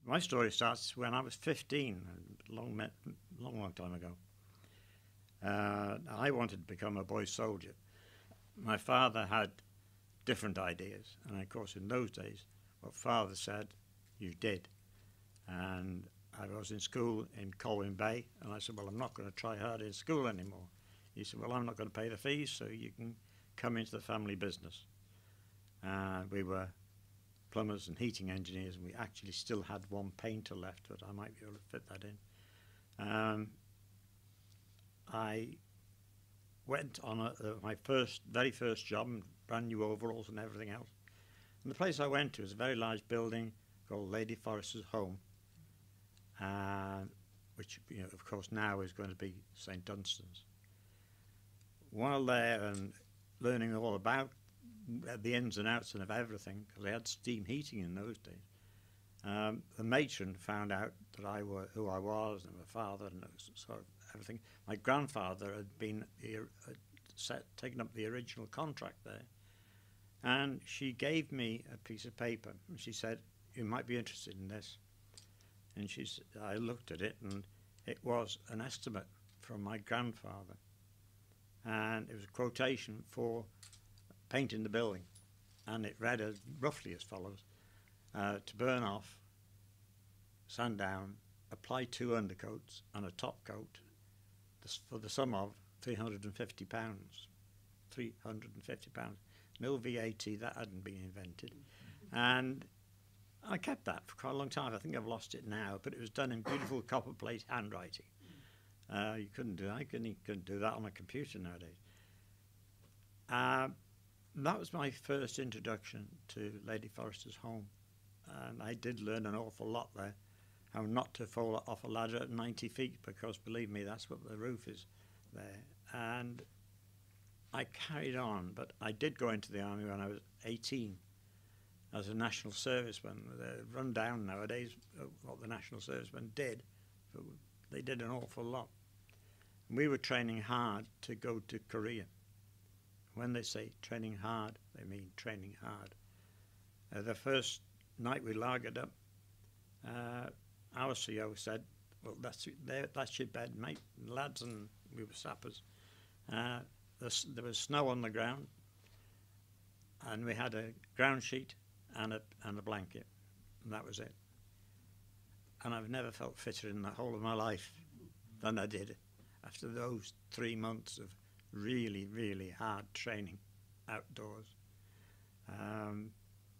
My story starts when I was 15, a long time ago. I wanted to become a boy soldier. My father had different ideas, and of course in those days what father said you did. And I was in school in Colwyn Bay, and I said, well, I'm not going to try hard in school anymore. He said, well, I'm not going to pay the fees, so you can come into the family business. We were plumbers and heating engineers, and we actually still had one painter left, but I might be able to fit that in. I went on my very first job, brand new overalls and everything else. And the place I went to was a very large building called Lady Forrester's Home, which, of course, now is going to be St Dunstan's. While there and learning all about the ins and outs and of everything, because they had steam heating in those days, the matron found out that who I was and my father and sort of everything. My grandfather had been taken up the original contract there, and she gave me a piece of paper and she said, you might be interested in this. And I looked at it, and it was an estimate from my grandfather, and it was a quotation for painting the building, and it read roughly as follows: to burn off, sand down, apply 2 undercoats and a top coat for the sum of £350. £350. No VAT, that hadn't been invented. And I kept that for quite a long time. I think I've lost it now, but it was done in beautiful copper plate handwriting. You couldn't do that. You couldn't do that on a computer nowadays. That was my first introduction to Lady Forrester's Home, and I did learn an awful lot there. How not to fall off a ladder at 90 feet, because believe me, that's what the roof is there. And I carried on, but I did go into the army when I was 18 as a national serviceman. They're run down nowadays what the national servicemen did, but they did an awful lot. And we were training hard to go to Korea. When they say training hard, they mean training hard. The first night we lagered up, our CO said, well, that's your bed, mate, lads, and we were sappers. There was snow on the ground, and we had a ground sheet and a blanket, and that was it. And I've never felt fitter in the whole of my life than I did after those 3 months of really, really hard training outdoors.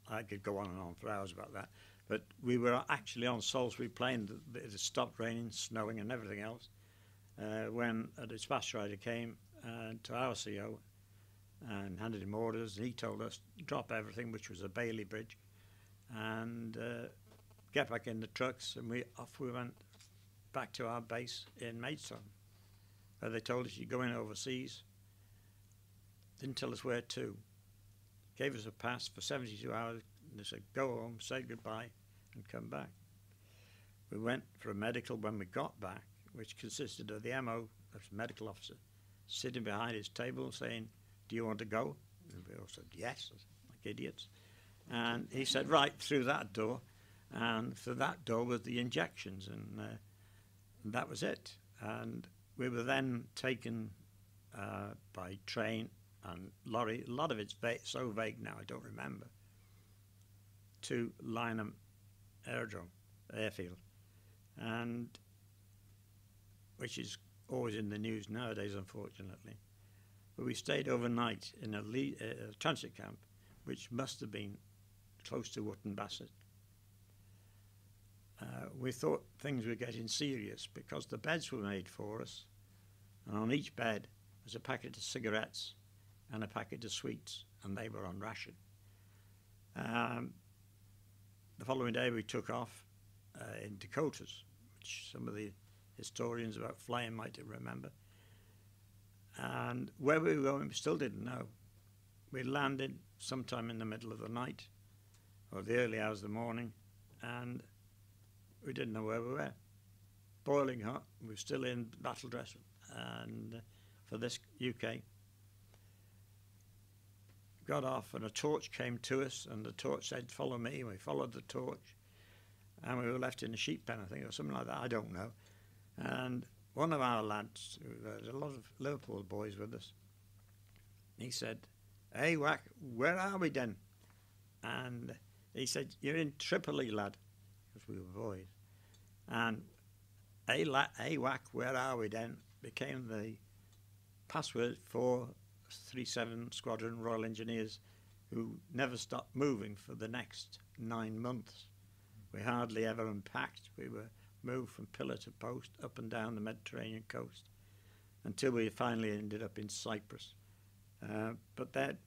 I could go on and on for hours about that. But we were actually on Salisbury Plain. It had stopped raining, snowing and everything else, when a dispatch rider came to our CO and handed him orders. He told us to drop everything, which was a Bailey Bridge, and get back in the trucks, and off we went back to our base in Maidstone, where they told us you're going overseas. Didn't tell us where to. Gave us a pass for 72 hours. They said, go home, say goodbye, and come back. We went for a medical when we got back, which consisted of the MO, the medical officer, sitting behind his table saying, do you want to go? And we all said, yes, like idiots. And he said, right, through that door. And through that door was the injections, and that was it. And we were then taken by train and lorry. A lot of it's so vague now, I don't remember, to Lynham airfield, and which is always in the news nowadays, unfortunately. But we stayed overnight in a transit camp, which must have been close to Wootton Bassett. We thought things were getting serious because the beds were made for us, and on each bed was a packet of cigarettes and a packet of sweets, and they were on ration. The following day we took off in Dakotas, which some of the historians about flying might remember. And where we were going, we still didn't know. We landed sometime in the middle of the night or the early hours of the morning, and we didn't know where we were. Boiling hot, we were still in battle dress, and for this UK. Got off, and a torch came to us, and the torch said, follow me. We followed the torch, and we were left in a sheep pen, I think, or something like that. I don't know. And one of our lads, there's a lot of Liverpool boys with us, he said, "Hey, Wack, where are we then?" And he said, "You're in Tripoli, lad," because we were boys. And "Hey, Wack, where are we then?" became the password for 37 Squadron Royal Engineers, who never stopped moving for the next 9 months. We hardly ever unpacked. We were moved from pillar to post up and down the Mediterranean coast until we finally ended up in Cyprus. But then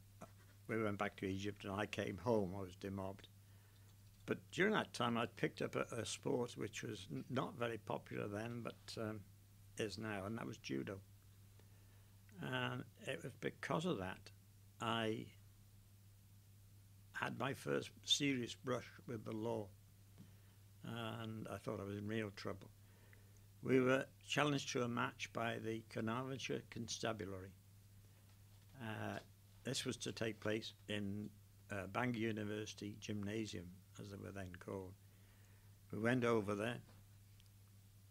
we went back to Egypt and I came home. I was demobbed. But during that time I picked up a sport which was not very popular then, but is now, and that was judo. And it was because of that I had my first serious brush with the law, and I thought I was in real trouble. We were challenged to a match by the Carnarvonshire Constabulary. This was to take place in Bangor University Gymnasium, as they were then called. We went over there,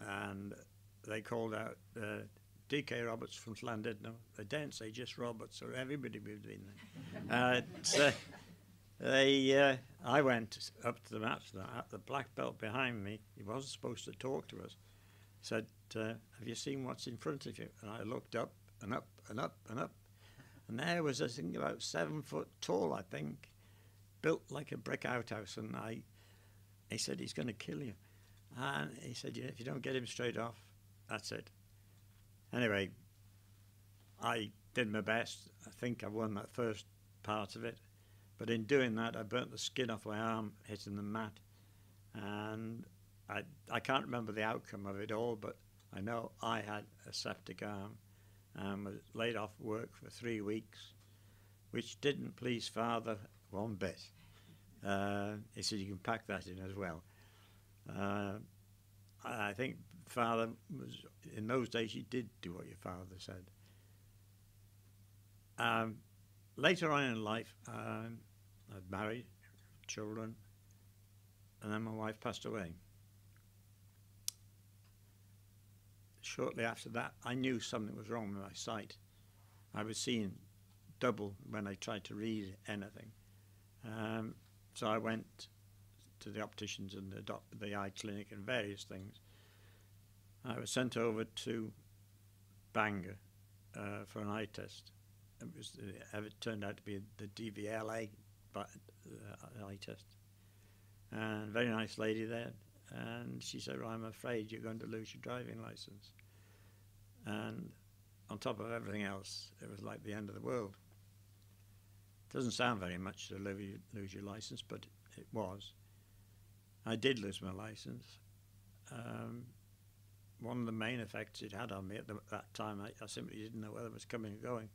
and they called out DK Roberts from Llandudno. They didn't say just Roberts, or everybody moved in there. I went up to the match. The black belt behind me, he wasn't supposed to talk to us, said, "Have you seen what's in front of you?" And I looked up and up and up and up, and there was a thing about 7 foot tall, I think, built like a brick outhouse. And he said, "He's going to kill you." And he said, "If you don't get him straight off, that's it." Anyway, I did my best. I think I won that first part of it. But in doing that, I burnt the skin off my arm hitting the mat. And I can't remember the outcome of it all, but I know I had a septic arm and was laid off work for 3 weeks, which didn't please Father one bit. He said, "You can pack that in as well." I think Father was, in those days, you did do what your father said. Later on in life, I'd married, children, and then my wife passed away. Shortly after that, I knew something was wrong with my sight. I was seeing double when I tried to read anything. So I went to the opticians and the eye clinic and various things. I was sent over to Bangor for an eye test. It turned out to be the DVLA eye test. And a very nice lady there. And she said, "Well, I'm afraid you're going to lose your driving license." And on top of everything else, it was like the end of the world. Doesn't sound very much to lose your license, but it was. I did lose my license. One of the main effects it had on me at that time, I simply didn't know whether it was coming or going.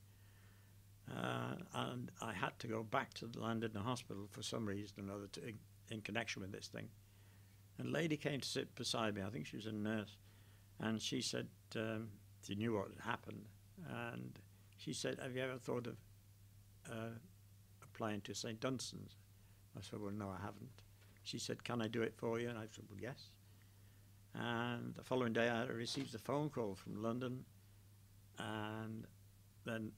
And I had to go back to the Llandudno Hospital for some reason or other in connection with this thing. And a lady came to sit beside me. I think she was a nurse. And she said, she knew what had happened. And she said, "Have you ever thought of applying to St. Dunstan's?" I said, "Well, no, I haven't." She said, "Can I do it for you?" And I said, "Well, yes." And the following day I received a phone call from London. And then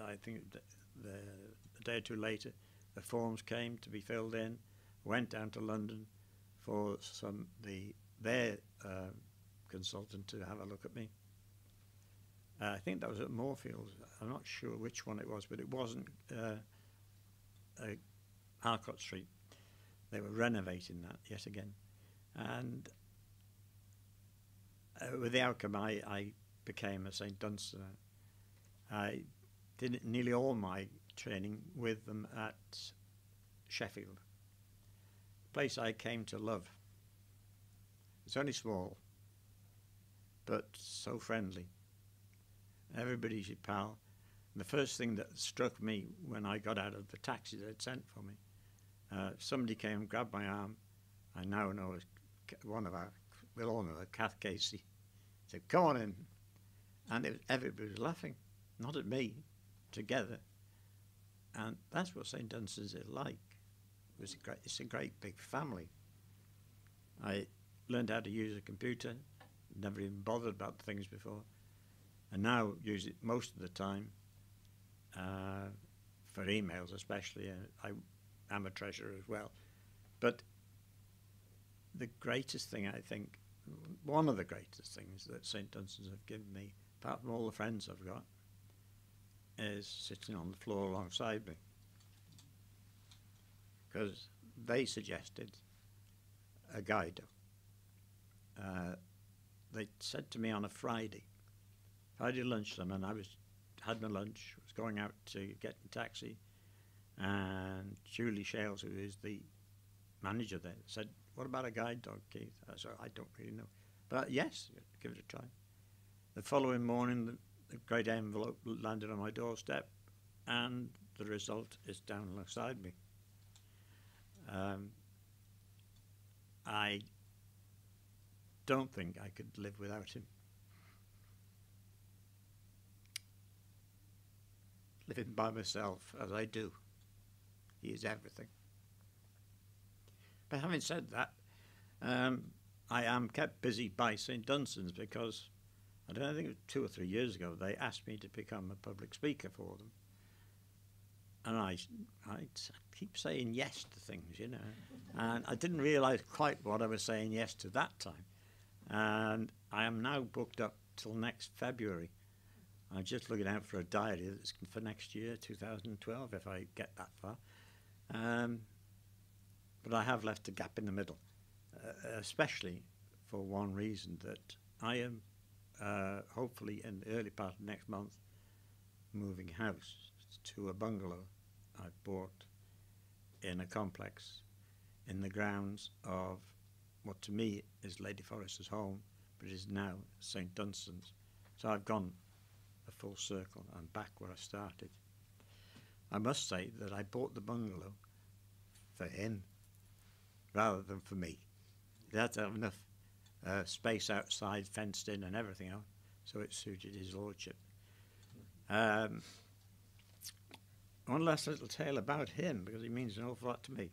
I think a day or two later, the forms came to be filled in. Went down to London for their consultant to have a look at me. I think that was at Moorfields. I'm not sure which one it was, but it wasn't Harcourt Street. They were renovating that yet again. And with the outcome, I became a St. Dunstan. I did nearly all my training with them at Sheffield, a place I came to love. It's only small, but so friendly. Everybody's your pal. And the first thing that struck me when I got out of the taxi they'd sent for me, somebody came and grabbed my arm. I now know we'll all know Kath Casey. Said, "Come on in." And everybody was laughing, not at me, together. And that's what St. Dunstan's is like. It's a great big family. I learned how to use a computer, never even bothered about things before, and now use it most of the time for emails especially. I am a treasurer as well. But the greatest thing, I think, one of the greatest things that St Dunstan's have given me, apart from all the friends I've got, is sitting on the floor alongside me. Because they suggested a guide. They said to me on a Friday lunchtime, and I had my lunch, was going out to get a taxi, and Julie Shales, who is the manager there, said, "What about a guide dog, Keith?" I said, "I don't really know, but yes, give it a try." The following morning, the great envelope landed on my doorstep, and the result is down alongside me. I don't think I could live without him. Living by myself, as I do, he is everything. But having said that, I am kept busy by St Dunstan's because, I don't know, I think it was 2 or 3 years ago, they asked me to become a public speaker for them. And I keep saying yes to things, you know. And I didn't realise quite what I was saying yes to that time. And I am now booked up till next February. I'm just looking out for a diary that's for next year, 2012, if I get that far. But I have left a gap in the middle, especially for one reason, that I am hopefully in the early part of next month moving house to a bungalow I've bought in a complex in the grounds of what to me is Lady Forrester's home, but is now St Dunstan's. So I've gone a full circle. I'm back where I started. I must say that I bought the bungalow for him rather than for me. He had to have enough space outside, fenced in and everything else, so it suited his lordship. One last little tale about him, because he means an awful lot to me.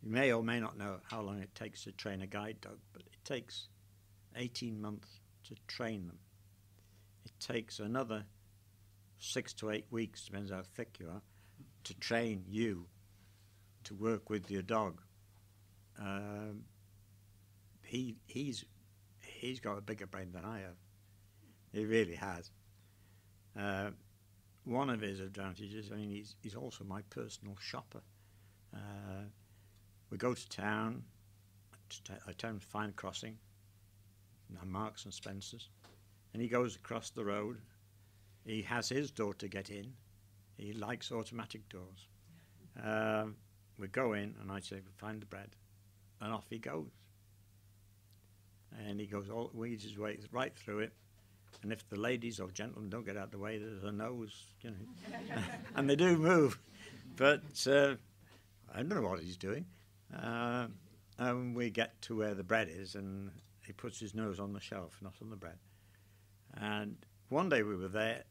You may or may not know how long it takes to train a guide dog, but it takes 18 months to train them. It takes another 6 to 8 weeks, depends how thick you are, to train you to work with your dog. He's got a bigger brain than I have. He really has. One of his advantages, I mean, he's also my personal shopper. We go to town. I tell him to find a crossing, Marks and Spencer's, and he goes across the road. He has his door to get in. He likes automatic doors. We go in, and I say, "Find the bread," and off he goes. And he goes weeds his way right through it. And if the ladies or gentlemen don't get out of the way, there's a nose, you know, and they do move. But I don't know what he's doing. And we get to where the bread is, and he puts his nose on the shelf, not on the bread. And one day we were there,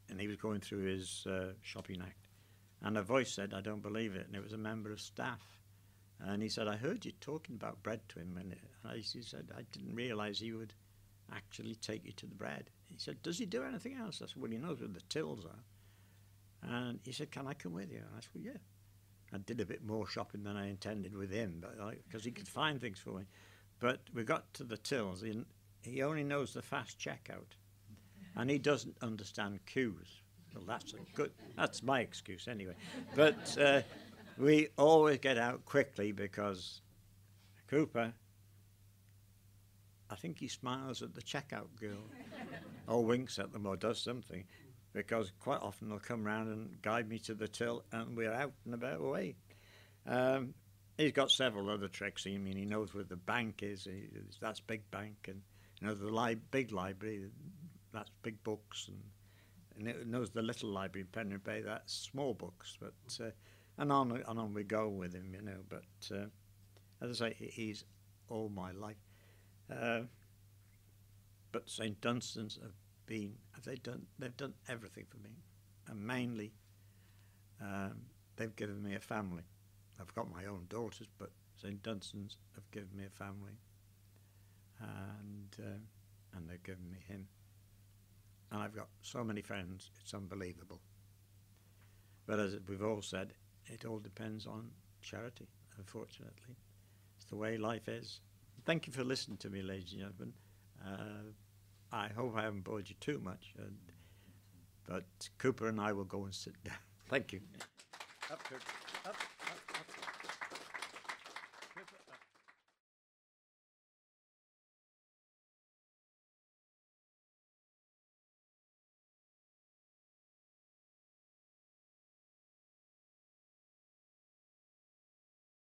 and he was going through his shopping act, and a voice said, "I don't believe it," and it was a member of staff. And he said, "I heard you talking about bread to him," and he said, "I didn't realise he would actually take you to the bread." He said, "Does he do anything else?" I said, "Well, he knows where the tills are." And he said, "Can I come with you?" And I said, "Well, yeah." I did a bit more shopping than I intended with him, but because he could find things for me. But we got to the tills. He only knows the fast checkout, and he doesn't understand queues. Well, that's my excuse anyway. But we always get out quickly because Cooper, I think he smiles at the checkout girl or winks at them or does something, because quite often they'll come round and guide me to the till, and we're out and about away. He's got several other tricks. I mean, he knows where the bank is. That's big bank, and you know the big library. That's big books, and it knows the little library in Penrith Bay. That's small books. But and on we go with him, you know. But as I say, he's all my life. But St Dunstan's they've done everything for me, and mainly they've given me a family. I've got my own daughters, but St Dunstan's have given me a family, and they've given me him. And I've got so many friends, it's unbelievable. But as we've all said, it all depends on charity, unfortunately. It's the way life is. Thank you for listening to me, ladies and gentlemen. I hope I haven't bored you too much, but Cooper and I will go and sit down. Thank you. Up, Cooper.